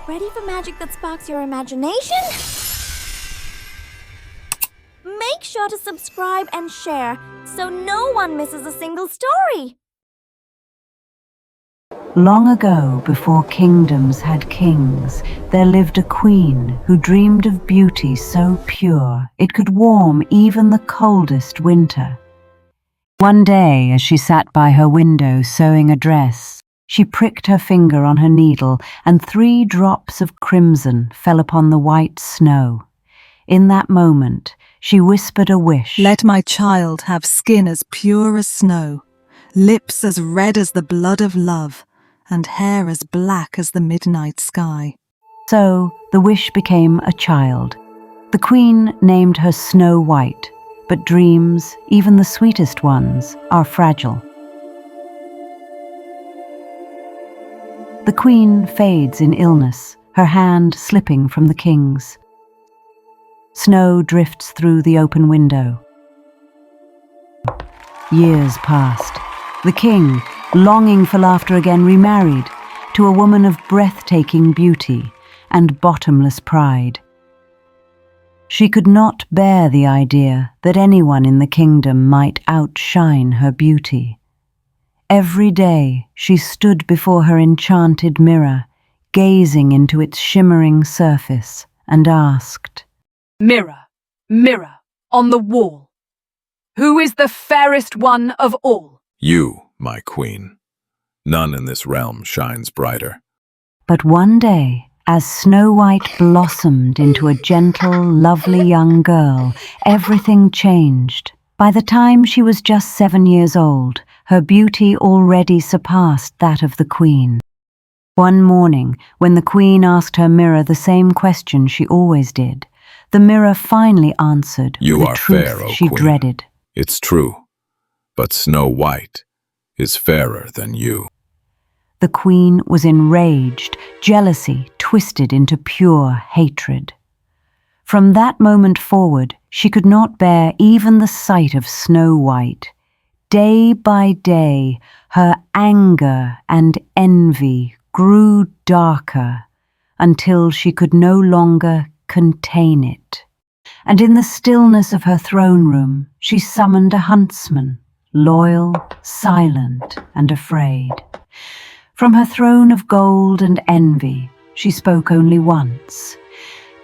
Ready for magic that sparks your imagination? Make sure to subscribe and share so no one misses a single story. Long ago, before kingdoms had kings, there lived a queen who dreamed of beauty so pure it could warm even the coldest winter. One day, as she sat by her window sewing a dress, she pricked her finger on her needle, and 3 drops of crimson fell upon the white snow. In that moment, she whispered a wish. Let my child have skin as pure as snow, lips as red as the blood of love, and hair as black as the midnight sky. So the wish became a child. The queen named her Snow White, but dreams, even the sweetest ones, are fragile. The queen fades in illness, her hand slipping from the king's. Snow drifts through the open window. Years passed. The king, longing for laughter again, remarried to a woman of breathtaking beauty and bottomless pride. She could not bear the idea that anyone in the kingdom might outshine her beauty. Every day she stood before her enchanted mirror, gazing into its shimmering surface, and asked, Mirror, mirror on the wall, who is the fairest one of all? You, my queen. None in this realm shines brighter. But one day, as Snow White blossomed into a gentle, lovely young girl, everything changed. By the time she was just 7 years old, her beauty already surpassed that of the queen. One morning, when the queen asked her mirror the same question she always did, the mirror finally answered You with a are truth fair, O she queen. dreaded. It's true, but Snow White is fairer than you. The queen was enraged, jealousy twisted into pure hatred. From that moment forward, she could not bear even the sight of Snow White. Day by day, her anger and envy grew darker until she could no longer contain it. And in the stillness of her throne room, she summoned a huntsman, loyal, silent, and afraid. From her throne of gold and envy, she spoke only once.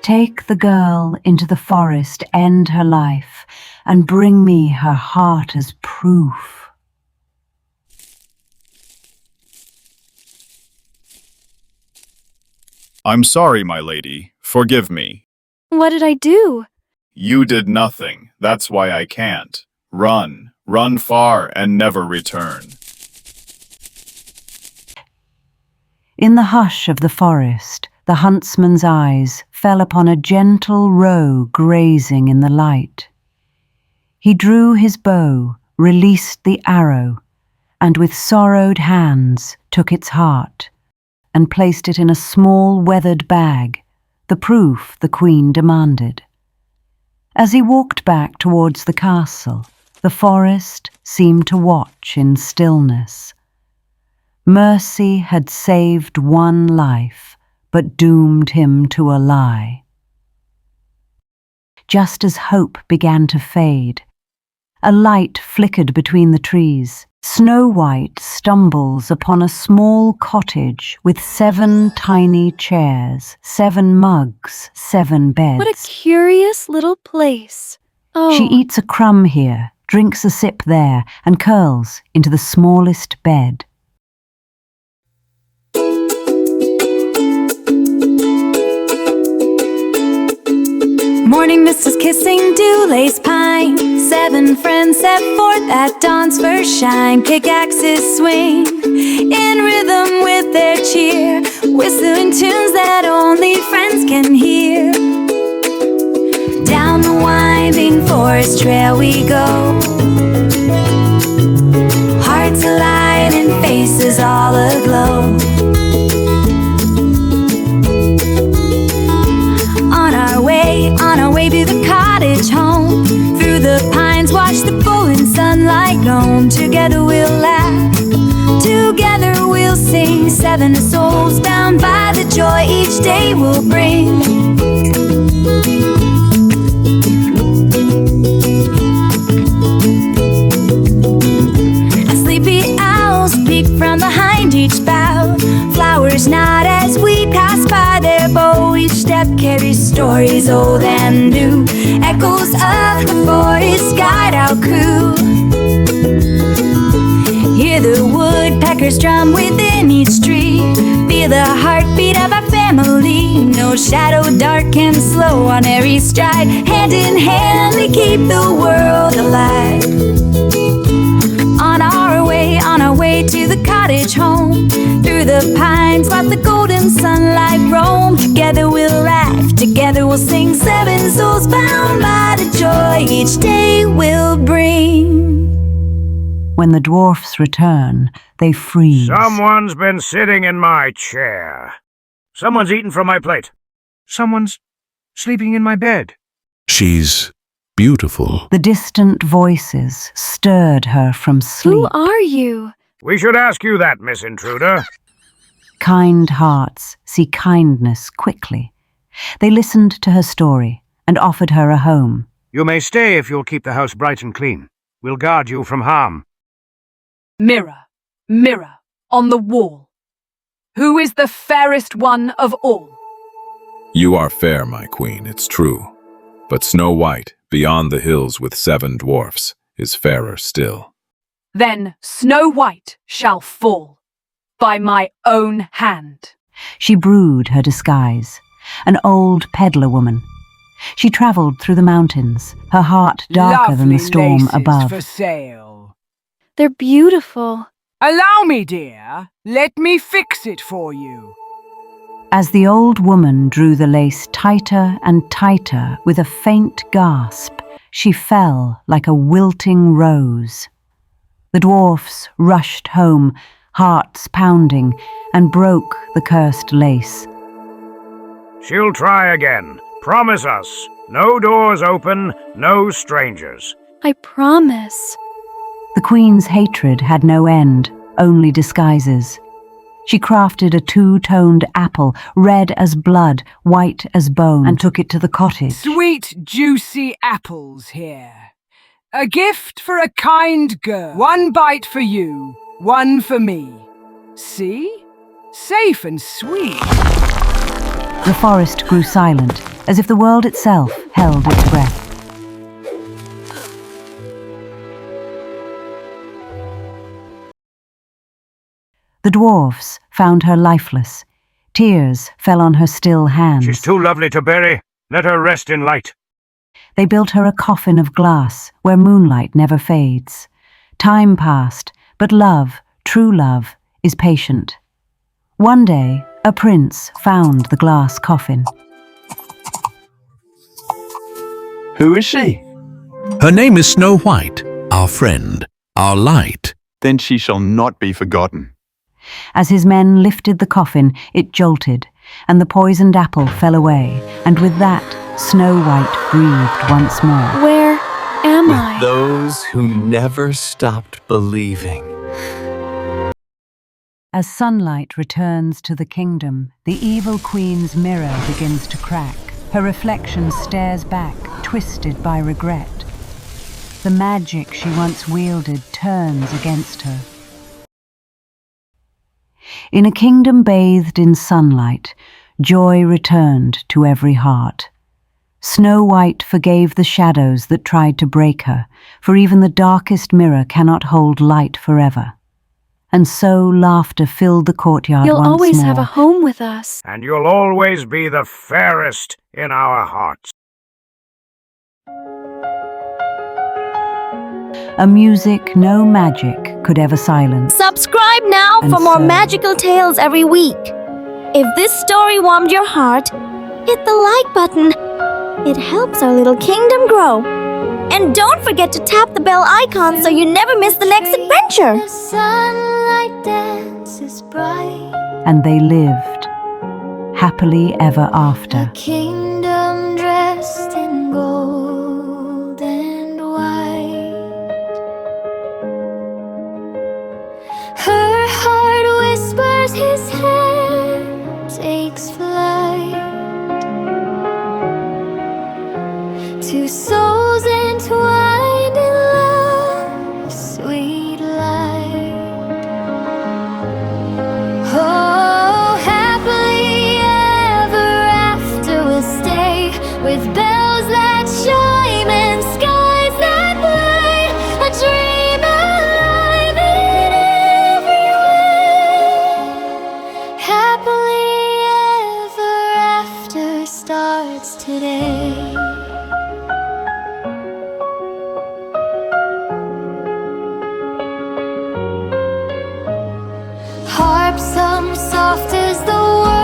Take the girl into the forest, end her life, and bring me her heart as proof. I'm sorry, my lady. Forgive me. What did I do? You did nothing. That's why I can't. Run. Run far and never return. In the hush of the forest, the huntsman's eyes fell upon a gentle roe grazing in the light. He drew his bow, released the arrow, and with sorrowed hands took its heart and placed it in a small weathered bag, the proof the queen demanded. As he walked back towards the castle, the forest seemed to watch in stillness. Mercy had saved one life, but doomed him to a lie. Just as hope began to fade, a light flickered between the trees. Snow White stumbles upon a small cottage with 7 tiny chairs, 7 mugs, 7 beds. What a curious little place. Oh. She eats a crumb here, drinks a sip there, and curls into the smallest bed. Morning mist is kissing dew, lace pine. 7 friends set forth at dawn's first shine. Pickaxes swing in rhythm with their cheer, whistling tunes that only friends can hear. Down the winding forest trail we go, hearts alight and faces all aglow. On our way to the cottage home, through the pines watch the full and sunlight gloam. Together we'll laugh, together we'll sing. sing. 7 souls bound by the joy each day will bring. Sleepy owls peek from behind each bough. Flowers nod as we pass by their bow. Each step carries stories old and new. Echoes of the forest guide our crew. Hear the woodpeckers drum within each tree. Feel the heartbeat of our family. No shadow dark and slow on every stride. Hand in hand we keep the world alive. On our way to the cottage home. Through the pines let the golden sunlight roam. Together we'll laugh, together we'll sing. 7 souls bound by the joy each day will bring. When the dwarfs return, they freeze. Someone's been sitting in my chair. Someone's eaten from my plate. Someone's sleeping in my bed. She's beautiful. The distant voices stirred her from sleep. Who are you? We should ask you that, Miss Intruder. Kind hearts see kindness quickly. They listened to her story and offered her a home. You may stay if you'll keep the house bright and clean. We'll guard you from harm. Mirror, mirror on the wall, who is the fairest one of all? You are fair, my queen, it's true. But Snow White, beyond the hills with 7 dwarfs, is fairer still. Then Snow White shall fall by my own hand. She brewed her disguise, an old peddler woman. She travelled through the mountains, her heart darker than the storm above. For sale. They're beautiful. Allow me, dear. Let me fix it for you. As the old woman drew the lace tighter and tighter with a faint gasp, she fell like a wilting rose. The dwarfs rushed home, hearts pounding, and broke the cursed lace. She'll try again. Promise us. No doors open, no strangers. I promise. The queen's hatred had no end, only disguises. She crafted a 2-toned apple, red as blood, white as bone, and took it to the cottage. Sweet, juicy apples here. A gift for a kind girl. 1 bite for you, 1 for me. See? Safe and sweet. The forest grew silent, as if the world itself held its breath. The dwarfs found her lifeless. Tears fell on her still hands. She's too lovely to bury. Let her rest in light. They built her a coffin of glass where moonlight never fades. Time passed, but love, true love, is patient. One day, a prince found the glass coffin. Who is she? Her name is Snow White, our friend, our light. Then she shall not be forgotten. As his men lifted the coffin, it jolted, and the poisoned apple fell away, and with that, Snow White breathed once more. Where am With I? those who never stopped believing. As sunlight returns to the kingdom, the evil queen's mirror begins to crack. Her reflection stares back, twisted by regret. The magic she once wielded turns against her. In a kingdom bathed in sunlight, joy returned to every heart. Snow White forgave the shadows that tried to break her, for even the darkest mirror cannot hold light forever. And so laughter filled the courtyard You'll once always more. have a home with us. And you'll always be the fairest in our hearts. A music no magic could ever silence. Subscribe now And for more so- magical tales every week. If this story warmed your heart, hit the like button. It helps our little kingdom grow. And don't forget to tap the bell icon so you never miss the next adventure. The sunlight dances bright. And they lived, happily ever after. A kingdom dressed in gold and white. Her heart whispers soft as the